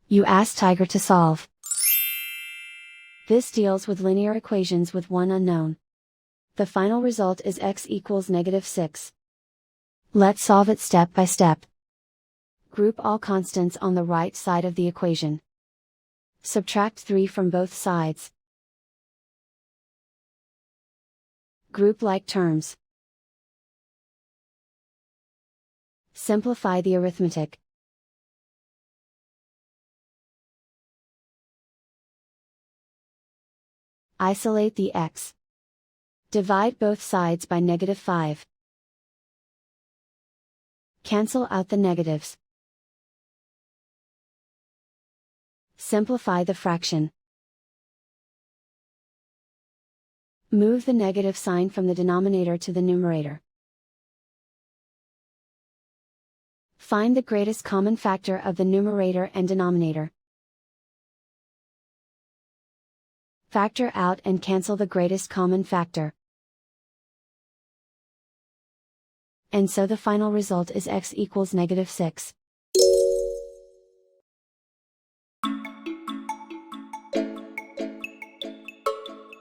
You ask Tiger to solve. This deals with linear equations with one unknown. The final result is x equals -6. Let's solve it step by step. Group all constants on the right side of the equation. Subtract 3 from both sides. Group like terms. Simplify the arithmetic. Isolate the x. Divide both sides by -5. Cancel out the negatives. Simplify the fraction. Move the negative sign from the denominator to the numerator. Find the greatest common factor of the numerator and denominator. Factor out and cancel the greatest common factor. And so the final result is x equals -6.